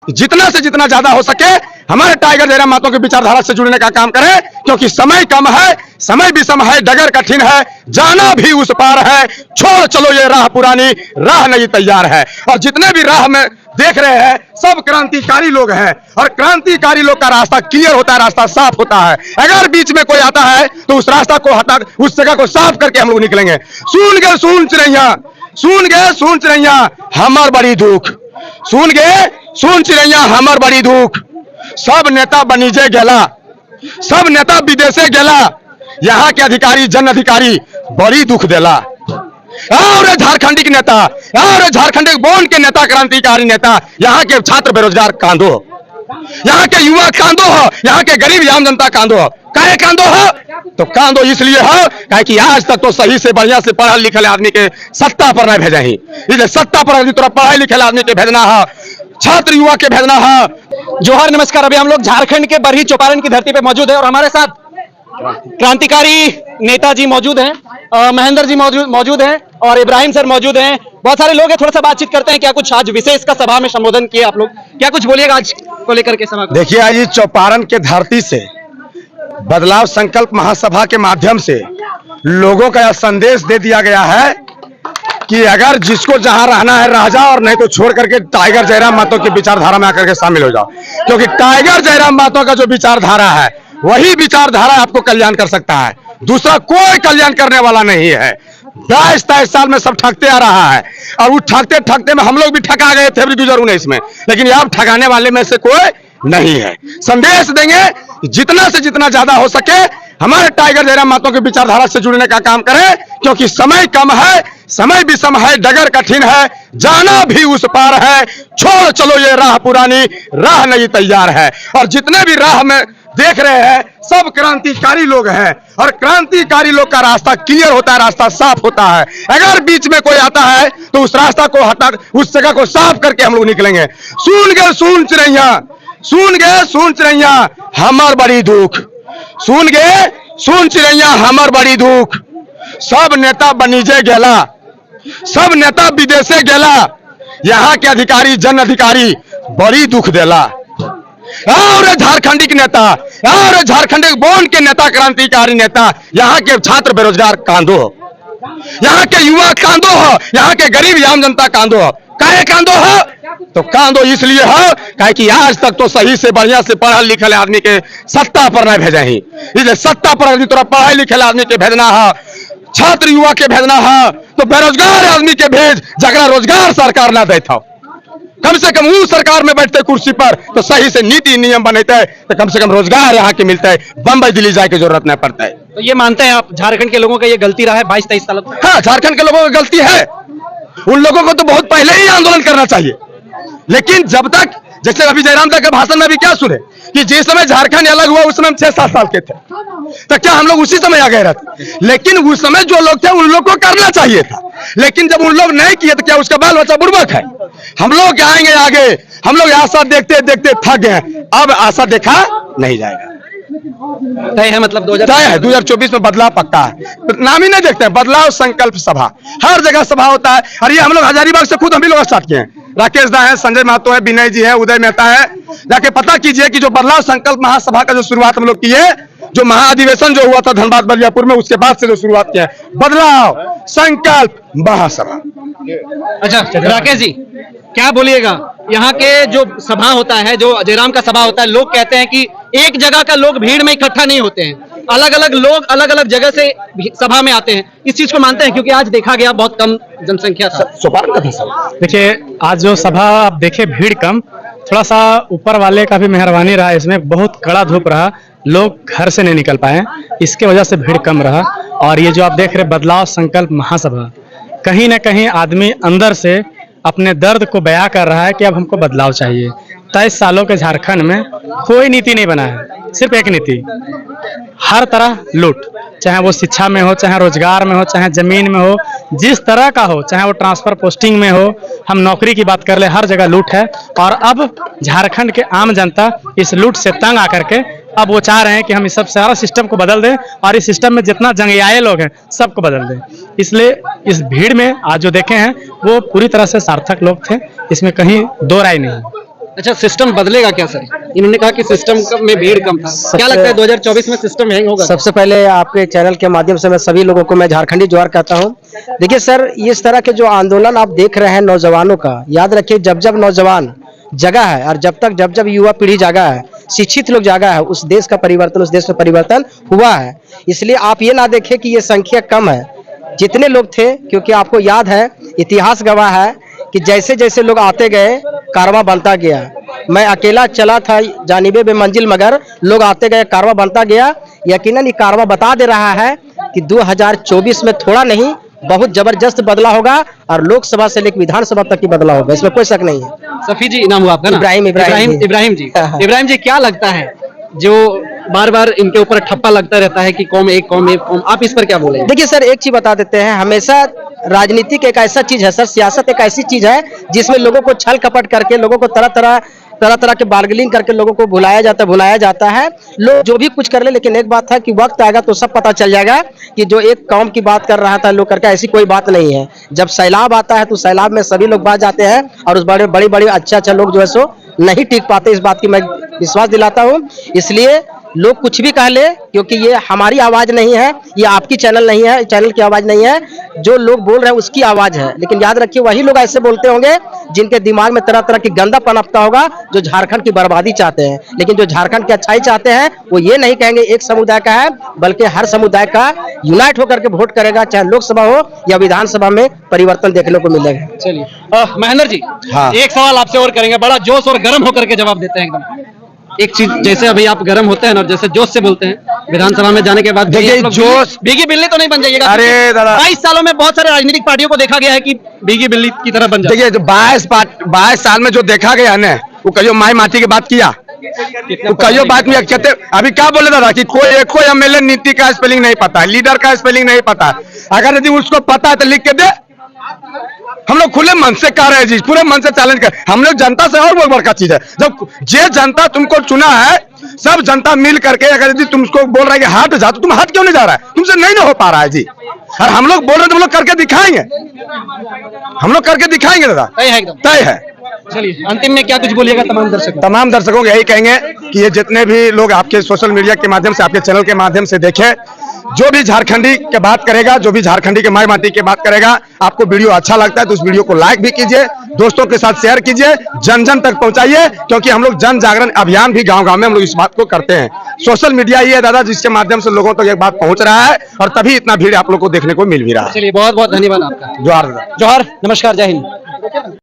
जितना से जितना ज्यादा हो सके हमारे टाइगर जयराम महतो की विचारधारा से जुड़ने का काम करें, क्योंकि समय कम है, समय विषम है, डगर कठिन है, जाना भी उस पार है, छोड़ चलो ये राह पुरानी, राह नई तैयार है। और जितने भी राह में देख रहे हैं सब क्रांतिकारी लोग हैं, और क्रांतिकारी लोग का रास्ता क्लियर होता है, रास्ता साफ होता है। अगर बीच में कोई आता है तो उस रास्ता को हटा, उस जगह को साफ करके हम लोग निकलेंगे। सुन गए सुन चिड़ैया, सुन गए सुन चिड़ैया हमर बड़ी दुख, सुन गए सुन चिड़ैया हमर बड़ी दुख। सब नेता बनीजे गेला, सब नेता विदेशे गेला, यहाँ के अधिकारी जन अधिकारी बड़ी दुख देला। और झारखंडी के नेता, और झारखंड बोन के नेता, क्रांतिकारी नेता, यहाँ के छात्र बेरोजगार कांदो, यहाँ के युवा कांदो हो, यहाँ के गरीब आम जनता कांदो हो। काहे कांदो हो? तो कांदो इसलिए हो काहे कि आज तक तो सही से बढ़िया से पढ़ा लिखल आदमी के सत्ता पर नहीं भेजा ही, इसलिए सत्ता पर तोरा पढ़ाई लिखल आदमी के भेजना है, छात्र युवा के भेजना है। जोहार, नमस्कार। अभी हम लोग झारखंड के बरही चौपारण की धरती पे मौजूद है और हमारे साथ क्रांतिकारी नेताजी मौजूद हैं, महेंद्र जी मौजूद हैं और इब्राहिम सर मौजूद हैं। बहुत सारे लोग हैं, थोड़ा सा बातचीत करते हैं। क्या कुछ आज विशेष का सभा में संबोधन किए आप लोग, क्या कुछ बोलिएगा आज को लेकर के सभा को? देखिए, आज चौपारण के धरती से बदलाव संकल्प महासभा के माध्यम से लोगों का यह संदेश दे दिया गया है कि अगर जिसको जहां रहना है रह जाओ, और नहीं तो छोड़ करके टाइगर जयराम महतो की विचारधारा में आकर के शामिल हो जाओ, क्योंकि टाइगर जयराम महतो का जो विचारधारा है वही विचारधारा आपको कल्याण कर सकता है, दूसरा कोई कल्याण करने वाला नहीं है। 22-23 साल में सब ठगते आ रहा है, और उस ठगते ठगते में हम लोग भी ठगा गए थे 2019 में, लेकिन अब ठगाने वाले में से कोई नहीं है। संदेश देंगे जितना से जितना ज्यादा हो सके हमारे टाइगर जयराम महतो की विचारधारा से जुड़ने का काम करें, क्योंकि समय कम है, समय विषम है, डगर कठिन है, जाना भी उस पार है, छोड़ चलो ये राह पुरानी, राह नई तैयार है। और जितने भी राह में देख रहे हैं सब क्रांतिकारी लोग हैं, और क्रांतिकारी लोग का रास्ता क्लियर होता है, रास्ता साफ होता है। अगर बीच में कोई आता है तो उस रास्ता को हटा, उस जगह को साफ करके हम लोग निकलेंगे। सुन गए सुन चिड़ैया, सुन गए सुन चिड़ैया हमर बड़ी दुख, सुन गए सुन चिड़ैया हमर बड़ी दुख। सब नेता बनीजे गेला, सब नेता विदेशे गेला, यहाँ के अधिकारी जन अधिकारी बड़ी दुख देला। और झारखंडी के नेता, और झारखंड बोन के नेता, क्रांतिकारी नेता, यहाँ के छात्र बेरोजगार कांदो, यहाँ के युवा कांदो हो, यहाँ के गरीब आम जनता कांदो हो। काहे कांदो हो? तो कांदो इसलिए हो काहे कि आज तक तो सही से बढ़िया से पढ़ा लिखल आदमी के सत्ता पर नहीं भेजा ही, इसलिए सत्ता पर तोरा पढ़ाई लिखल आदमी के भेजना है, छात्र युवा के भेजना है, तो बेरोजगार आदमी के भेज जगह रोजगार सरकार ना देता हो। कम से कम वो सरकार में बैठते कुर्सी पर तो सही से नीति नियम बनते, तो कम से कम रोजगार यहाँ के मिलता है, बम्बई दिल्ली जाए की जरूरत नहीं पड़ता है। तो ये मानते हैं आप झारखंड के लोगों का ये गलती रहा है 22-23 सालों तक? हाँ, झारखंड के लोगों की गलती है। उन लोगों को तो बहुत पहले ही आंदोलन करना चाहिए, लेकिन जब तक, जैसे अभी जयराम तक के भाषण में भी क्या सुने कि जिस समय झारखंड अलग हुआ उस समय हम 6-7 साल के थे, तो क्या हम लोग उसी समय आ गए रहते? लेकिन उस समय जो लोग थे उन लोग को करना चाहिए था, लेकिन जब उन लोग नहीं किए तो क्या उसका बाल बच्चा बुर्बक है? हम लोग आएंगे आगे, हम लोग आशा देखते देखते थक गए, अब आशा देखा नहीं जाएगा। तय है, मतलब 2024 में बदलाव पक्का है। नाम ही नहीं देखते हैं, बदलाव संकल्प सभा, हर जगह सभा होता है। और ये हम लोग हजारीबाग से खुद हम ही लोग स्टार्ट किए हैं। राकेश दा है, संजय महतो है, विनय जी है, उदय मेहता है। जाके पता कीजिए कि जो बदलाव संकल्प महासभा का जो शुरुआत हम लोग किए, जो महाधिवेशन जो हुआ था धनबाद बलियापुर में, उसके बाद से जो शुरुआत किया है बदलाव संकल्प महासभा। अच्छा राकेश जी, क्या बोलिएगा? यहाँ के जो सभा होता है, जो जयराम का सभा होता है, लोग कहते हैं कि एक जगह का लोग भीड़ में इकट्ठा नहीं होते हैं, अलग अलग लोग अलग अलग जगह से सभा में आते हैं। इस चीज को मानते हैं? क्योंकि आज देखा गया बहुत कम जनसंख्या था। देखिए, आज जो सभा आप देखे भीड़ कम, थोड़ा सा ऊपर वाले का भी मेहरबानी रहा, इसमें बहुत कड़ा धूप रहा, लोग घर से नहीं निकल पाए, इसके वजह से भीड़ कम रहा। और ये जो आप देख रहे बदलाव संकल्प महासभा, कहीं ना कहीं आदमी अंदर से अपने दर्द को बयां कर रहा है कि अब हमको बदलाव चाहिए। 23 सालों के झारखंड में कोई नीति नहीं बना है, सिर्फ एक नीति, हर तरह लूट, चाहे वो शिक्षा में हो, चाहे रोजगार में हो, चाहे जमीन में हो, जिस तरह का हो, चाहे वो ट्रांसफर पोस्टिंग में हो, हम नौकरी की बात कर ले, हर जगह लूट है। और अब झारखंड के आम जनता इस लूट से तंग आकर के अब वो चाह रहे हैं कि हम इस सब सारा सिस्टम को बदल दें, और इस सिस्टम में जितना जंगियाए लोग हैं सबको बदल दें। इसलिए इस भीड़ में आज जो देखे हैं वो पूरी तरह से सार्थक लोग थे, इसमें कहीं दो राय नहीं। अच्छा, सिस्टम बदलेगा क्या सर? इन्होंने कहा कि सिस्टम में भीड़ कम था, क्या लगता है 2024 में सिस्टम हैंग होगा? सबसे पहले आपके चैनल के माध्यम से मैं सभी लोगों को मैं झारखंडी जोहार कहता हूं। देखिए सर, इस तरह के जो आंदोलन आप देख रहे हैं नौजवानों का, याद रखिए जब जब नौजवान जगा है और जब जब युवा पीढ़ी जागा है, शिक्षित लोग जागा है, उस देश का परिवर्तन, उस देश में परिवर्तन हुआ है। इसलिए आप ये ना देखें कि ये संख्या कम है, जितने लोग थे, क्योंकि आपको याद है, इतिहास गवाह है कि जैसे जैसे लोग आते गए कारवां बनता गया। मैं अकेला चला था जानिबे बेमंजिल, मगर लोग आते गए कारवां बनता गया। यकीनन ये कारवां बता दे रहा है कि 2024 में थोड़ा नहीं बहुत जबरदस्त बदलाव होगा और लोकसभा से लेकर विधानसभा तक की बदलाव होगा, इसमें कोई शक नहीं है। सफी जी नाम हुआ आपका ना? इब्राहिम जी। इब्राहिम जी। इब्राहिम जी, क्या लगता है जो बार बार इनके ऊपर ठप्पा लगता रहता है कि कौम एक कौम एक कौम, आप इस पर क्या बोलेंगे? देखिए सर, एक चीज बता देते हैं, हमेशा राजनीतिक एक ऐसा चीज है सर, सियासत एक ऐसी चीज है जिसमें लोगों को छल कपट करके, लोगों को तरह तरह के बार्गेनिंग करके लोगों को भुलाया जाता है। लोग जो भी कुछ कर ले, लेकिन एक बात है कि वक्त आएगा तो सब पता चल जाएगा कि जो एक कौम की बात कर रहा था लोग करके, ऐसी कोई बात नहीं है। जब सैलाब आता है तो सैलाब में सभी लोग बात जाते हैं और उस बड़े बड़े अच्छा लोग जो है सो नहीं टिक पाते, इस बात की मैं विश्वास दिलाता हूँ। इसलिए लोग कुछ भी कह ले, क्योंकि ये हमारी आवाज नहीं है, ये आपकी चैनल नहीं है, चैनल की आवाज नहीं है, जो लोग बोल रहे हैं उसकी आवाज है। लेकिन याद रखिए वही लोग ऐसे बोलते होंगे जिनके दिमाग में तरह तरह की गंदा पनपता होगा, जो झारखंड की बर्बादी चाहते हैं। लेकिन जो झारखंड की अच्छाई चाहते हैं वो ये नहीं कहेंगे एक समुदाय का है, बल्कि हर समुदाय का यूनाइट होकर के वोट करेगा, चाहे लोकसभा हो या विधानसभा में परिवर्तन देखने को मिलेगा। चलिए महेंद्र जी, हाँ। एक सवाल आपसे और करेंगे, बड़ा जोश और गर्म होकर के जवाब देते हैं एकदम। एक चीज, जैसे अभी आप गर्म होते हैं और जैसे जोश से बोलते हैं, विधानसभा में जाने के बाद देखिए, जोश भीगी बिल्ली तो नहीं बन जाइएगा। अरे दादा, 22 सालों में बहुत सारे राजनीतिक पार्टियों को देखा गया है कि भीगी बिल्ली की तरह बन जाए। देखिए जो 22 साल में जो देखा गया है ना, वो कहियो माई माटी की बात किया, वो कहियो बात में कहते। अभी क्या बोले दादा कि कोई एमएलए नीति का स्पेलिंग नहीं पता है, लीडर का स्पेलिंग नहीं पता है। अगर यदि उसको पता है तो लिख के दे। हम लोग खुले मन से कह रहे हैं जी, पूरे मन से चैलेंज कर। हम लोग जनता से और बहुत बड़का चीज है, जब जे जनता तुमको चुना है, सब जनता मिल करके अगर यदि तुमको बोल रहा है कि हट जा, तो तुम हट क्यों नहीं जा रहा है? तुमसे नहीं ना हो पा रहा है जी। और हम लोग बोल रहे हैं तो हम लोग करके दिखाएंगे, हम लोग करके दिखाएंगे दादा, तय है एकदम, तय है। चलिए अंतिम में क्या कुछ बोलिएगा तमाम दर्शकों को यही कहेंगे कि ये जितने भी लोग आपके सोशल मीडिया के माध्यम से, आपके चैनल के माध्यम से देखे, जो भी झारखंडी के बात करेगा, जो भी झारखंडी के माई माटी की बात करेगा, आपको वीडियो अच्छा लगता है तो उस वीडियो को लाइक भी कीजिए, दोस्तों के साथ शेयर कीजिए, जन जन तक पहुंचाइए, क्योंकि हम लोग जन जागरण अभियान भी गांव गांव में हम लोग इस बात को करते हैं। सोशल मीडिया ये है दादा जिसके माध्यम से लोगों तक ये बात पहुंच रहा है और तभी इतना भीड़ आप लोग को देखने को मिल भी रहा है। चलिए बहुत बहुत धन्यवाद आपका। जोहार दादा। जोहार, नमस्कार, जय हिंद।